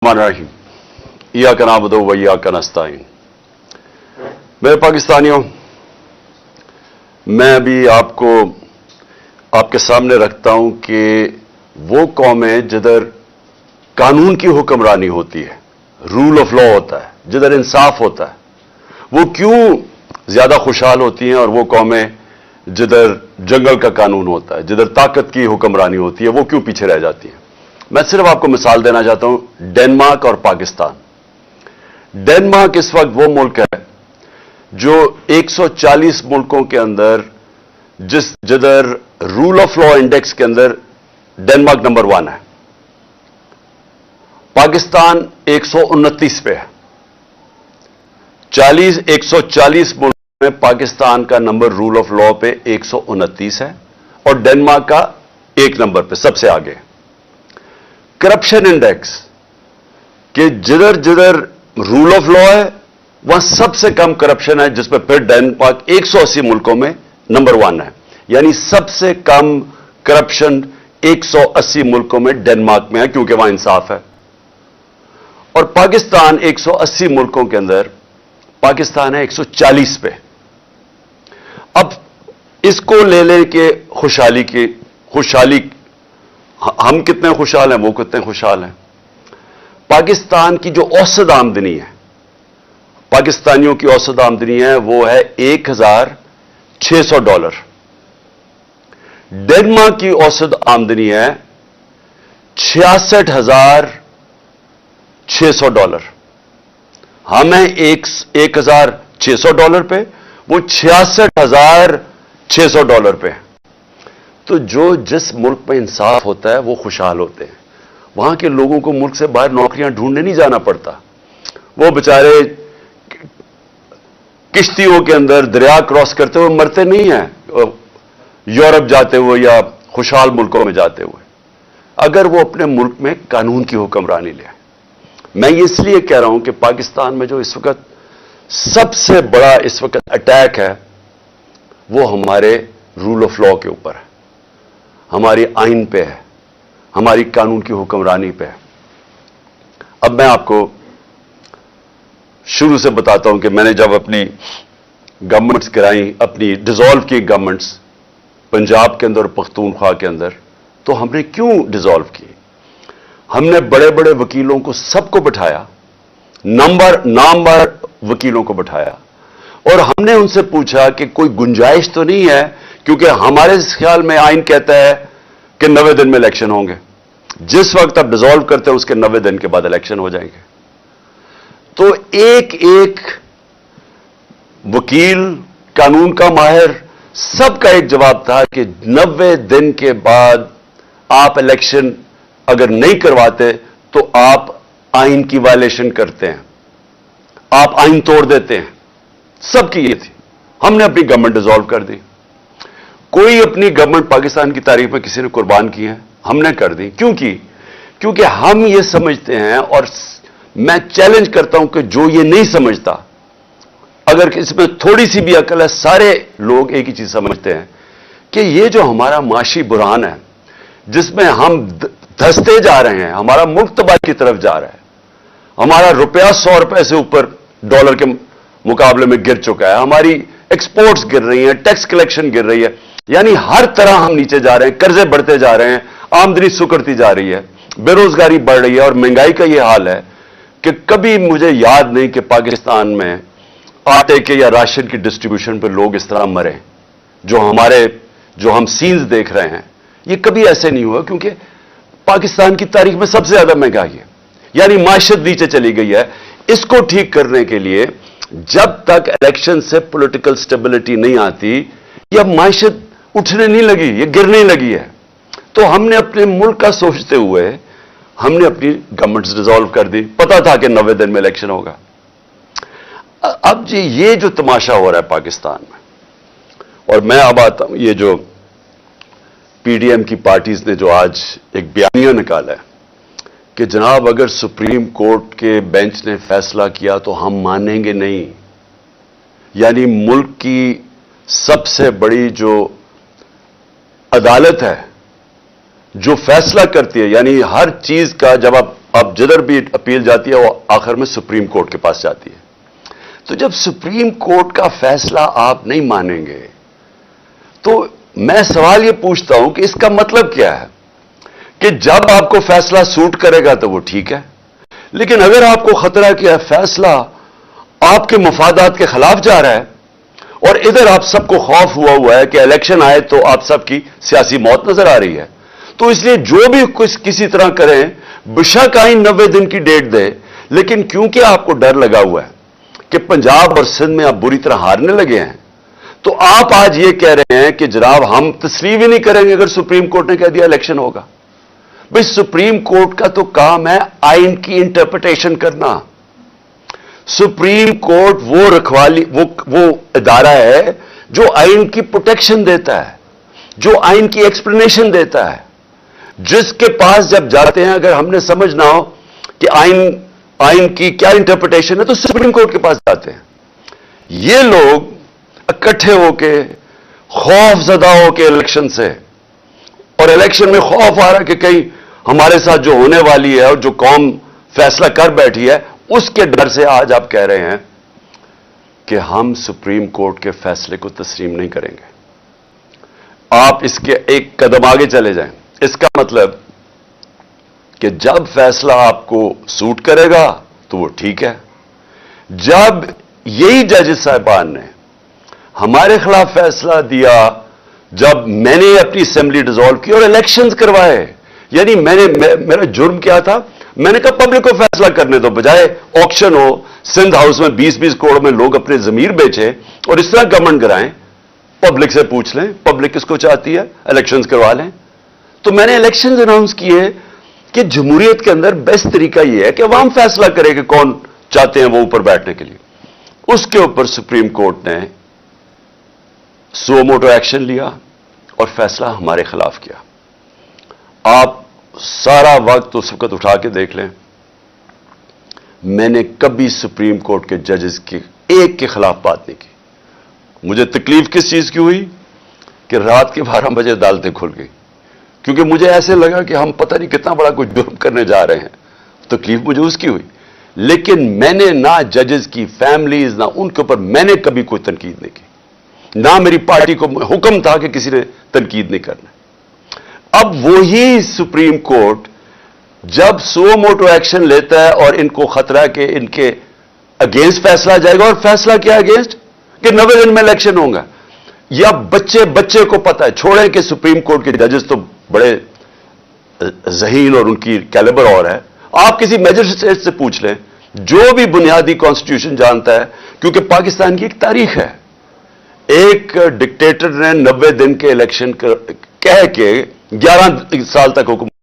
रहीम इय्याका नअबुदु व इय्याका नस्तईन। मेरे पाकिस्तानियों, मैं अभी आपको आपके सामने रखता हूं कि वो कौमें जिधर कानून की हुक्मरानी होती है, रूल ऑफ लॉ होता है, जिधर इंसाफ होता है, वो क्यों ज्यादा खुशहाल होती हैं, और वो कौमें जिधर जंगल का कानून होता है, जिधर ताकत की हुक्मरानी होती है, वो क्यों पीछे रह जाती हैं। मैं सिर्फ आपको मिसाल देना चाहता हूं, डेनमार्क और पाकिस्तान। डेनमार्क इस वक्त वो मुल्क है जो 140 मुल्कों के अंदर जिधर रूल ऑफ लॉ इंडेक्स के अंदर डेनमार्क नंबर 1 है। पाकिस्तान 129 पे है। 140 मुल्क में पाकिस्तान का नंबर रूल ऑफ लॉ पे 129 है और डेनमार्क का 1 नंबर पे सबसे आगे। करप्शन इंडेक्स कि जिधर जिधर रूल ऑफ लॉ है वहां सबसे कम करप्शन है, जिसमें फिर डेनमार्क 180 मुल्कों में नंबर 1 है। यानी सबसे कम करप्शन 180 मुल्कों में डेनमार्क में है, क्योंकि वहां इंसाफ है। और पाकिस्तान 180 मुल्कों के अंदर पाकिस्तान है 140 पे। अब इसको ले ले के खुशहाली हम कितने खुशहाल हैं, वो कितने खुशहाल हैं। पाकिस्तान की जो औसत आमदनी है, पाकिस्तानियों की औसत आमदनी है, वो है $1,600। डेनमार्क की औसत आमदनी है $66,600। हम हैं $1,600 पे, वो $66,600 पे। तो जिस मुल्क में इंसाफ होता है वो खुशहाल होते हैं। वहां के लोगों को मुल्क से बाहर नौकरियां ढूंढने नहीं जाना पड़ता। वो बेचारे किश्तियों के अंदर दरिया क्रॉस करते हुए मरते नहीं हैं, यूरोप जाते हुए या खुशहाल मुल्कों में जाते हुए, अगर वो अपने मुल्क में कानून की हुक्मरानी ले। मैं ये इसलिए कह रहा हूं कि पाकिस्तान में जो इस वक्त सबसे बड़ा इस वक्त अटैक है वो हमारे रूल ऑफ लॉ के ऊपर है, हमारी आइन पे है, हमारी कानून की हुक्मरानी पे है। अब मैं आपको शुरू से बताता हूं कि मैंने जब अपनी गवर्नमेंट्स गिराई, अपनी डिसॉल्व की गवर्नमेंट्स पंजाब के अंदर और पख्तूनख्वा के अंदर, तो हमने क्यों डिसॉल्व की। हमने बड़े बड़े वकीलों को सबको बिठाया, नामवर वकीलों को बिठाया, और हमने उनसे पूछा कि कोई गुंजाइश तो नहीं है, क्योंकि हमारे ख्याल में आइन कहता है कि 90 दिन में इलेक्शन होंगे। जिस वक्त आप डिसॉल्व करते हैं उसके 90 दिन के बाद इलेक्शन हो जाएंगे। तो एक एक वकील, कानून का माहिर, सबका एक जवाब था कि 90 दिन के बाद आप इलेक्शन अगर नहीं करवाते तो आप आइन की वायलेशन करते हैं, आप आइन तोड़ देते हैं। सबकी ये थी। हमने अपनी गवर्नमेंट डिसॉल्व कर दी। कोई अपनी गवर्नमेंट पाकिस्तान की तारीख में किसी ने कुर्बान की है, हमने कर दी। क्योंकि हम ये समझते हैं, और मैं चैलेंज करता हूं कि जो ये नहीं समझता, अगर इसमें थोड़ी सी भी अकल है, सारे लोग एक ही चीज समझते हैं कि ये जो हमारा माशी बुरहान है, जिसमें हम धंसते जा रहे हैं, हमारा मुल्क तबाही की तरफ जा रहा है, हमारा रुपया 100 रुपए से ऊपर डॉलर के मुकाबले में गिर चुका है, हमारी एक्सपोर्ट्स गिर रही हैं, टैक्स कलेक्शन गिर रही है, यानी हर तरह हम नीचे जा रहे हैं, कर्जे बढ़ते जा रहे हैं, आमदनी सुकड़ती जा रही है, बेरोजगारी बढ़ रही है, और महंगाई का यह हाल है कि कभी मुझे याद नहीं कि पाकिस्तान में आटे के या राशन की डिस्ट्रीब्यूशन पर लोग इस तरह मरे। जो हम सीन्स देख रहे हैं, ये कभी ऐसे नहीं हुआ, क्योंकि पाकिस्तान की तारीख में सबसे ज्यादा महंगाई है, यानी माशत नीचे चली गई है। इसको ठीक करने के लिए जब तक इलेक्शन से पॉलिटिकल स्टेबिलिटी नहीं आती, यह माशत उठने नहीं लगी, ये गिरने लगी है। तो हमने अपने मुल्क का सोचते हुए हमने अपनी गवर्नमेंट्स डिसॉल्व कर दी। पता था कि 90 दिन में इलेक्शन होगा। अब जी ये जो तमाशा हो रहा है पाकिस्तान में, और मैं अब आता हूं, ये जो पीडीएम की पार्टीज ने जो आज एक बयानिया निकाला है कि जनाब अगर सुप्रीम कोर्ट के बेंच ने फैसला किया तो हम मानेंगे नहीं। यानी मुल्क की सबसे बड़ी जो अदालत है, जो फैसला करती है, यानी हर चीज का जब आप اب جدھر بھی اپیل جاتی ہے وہ آخر میں سپریم کورٹ کے پاس جاتی ہے. تو جب سپریم کورٹ کا فیصلہ آپ نہیں مانیں گے تو میں سوال یہ پوچھتا ہوں کہ اس کا مطلب کیا ہے کہ جب آپ کو فیصلہ سوٹ کرے گا تو وہ ٹھیک ہے، لیکن اگر آپ کو خطرہ کیا فیصلہ آپ کے مفادات کے خلاف جا رہا ہے اور ادھر آپ سب کو خوف ہوا ہے کہ الیکشن آئے تو آپ سب کی سیاسی موت نظر آ رہی ہے، تو اس لیے جو بھی کسی طرح کریں بشک آئین 90 دن کی ڈیٹ دے، لیکن کیونکہ آپ کو ڈر لگا ہوا ہے کہ پنجاب اور سندھ میں آپ بری طرح ہارنے لگے ہیں، تو آپ آج یہ کہہ رہے ہیں کہ جناب ہم تسلیم ہی نہیں کریں گے اگر سپریم کورٹ نے کہہ دیا الیکشن ہوگا. بھئی سپریم کورٹ کا تو کام ہے آئین کی انٹرپریٹیشن کرنا. سپریم کورٹ وہ رکھوالی وہ ادارہ ہے جو آئین کی پروٹیکشن دیتا ہے، جو آئین کی ایکسپلینیشن دیتا ہے، جس کے پاس جب جاتے ہیں اگر ہم نے سمجھنا ہو کہ آئین کی کیا انٹرپریٹیشن ہے تو سپریم کورٹ کے پاس جاتے ہیں. یہ لوگ اکٹھے ہو کے خوف زدہ ہو کے الیکشن سے، اور الیکشن میں خوف آ رہا کہ کہیں ہمارے ساتھ جو ہونے والی ہے اور جو قوم فیصلہ کر بیٹھی ہے اس کے ڈر سے آج آپ کہہ رہے ہیں کہ ہم سپریم کورٹ کے فیصلے کو تسلیم نہیں کریں گے. آپ اس کے ایک قدم آگے چلے جائیں. اس کا مطلب کہ جب فیصلہ آپ کو سوٹ کرے گا تو وہ ٹھیک ہے، جب یہی ججز صاحبان نے ہمارے خلاف فیصلہ دیا، جب میں نے اپنی اسمبلی ڈیزالو کی اور الیکشنز کروائے، یعنی میرا جرم کیا تھا؟ میں نے کہا پبلک کو فیصلہ کرنے دو، بجائے آکشن ہو سندھ ہاؤس میں 20-20 کروڑ میں لوگ اپنے ضمیر بیچیں اور اس طرح گورنمنٹ کرائیں، پبلک سے پوچھ لیں پبلک کس کو چاہتی ہے، الیکشنز کروا لیں. تو میں نے الیکشنز اناؤنس کیے کہ جمہوریت کے اندر بیسٹ طریقہ یہ ہے کہ عوام فیصلہ کرے کہ کون چاہتے ہیں وہ اوپر بیٹھنے کے لیے. اس کے اوپر سپریم کورٹ نے سو موٹو ایکشن لیا اور فیصلہ ہمارے خلاف کیا. آپ سارا وقت اس وقت اٹھا کے دیکھ لیں، میں نے کبھی سپریم کورٹ کے ججز کے ایک کے خلاف بات نہیں کی. مجھے تکلیف کس چیز کی ہوئی کہ رات کے 12 بجے عدالتیں کھل گئی، کیونکہ مجھے ایسے لگا کہ ہم پتہ نہیں کتنا بڑا کچھ جرم کرنے جا رہے ہیں. تکلیف مجھے اس کی ہوئی، لیکن میں نے نہ ججز کی فیملیز نہ ان کے اوپر میں نے کبھی کوئی تنقید نہیں کی، نہ میری پارٹی کو حکم تھا کہ کسی نے تنقید نہیں کرنا. اب وہی سپریم کورٹ جب سو موٹو ایکشن لیتا ہے اور ان کو خطرہ کہ ان کے اگینسٹ فیصلہ جائے گا، اور فیصلہ کیا اگینسٹ کہ 90 دن میں الیکشن ہوں گا، یا بچے کو پتا ہے، چھوڑیں کہ سپریم کورٹ کے ججز تو بڑے ذہین اور ان کی کیلیبر اور ہے. آپ کسی میجسٹریٹ سے پوچھ لیں جو بھی بنیادی کانسٹیٹیوشن جانتا ہے، کیونکہ پاکستان کی ایک تاریخ ہے. ایک ڈکٹیٹر نے 90 دن کے الیکشن کہہ کے 11 سال تک حکم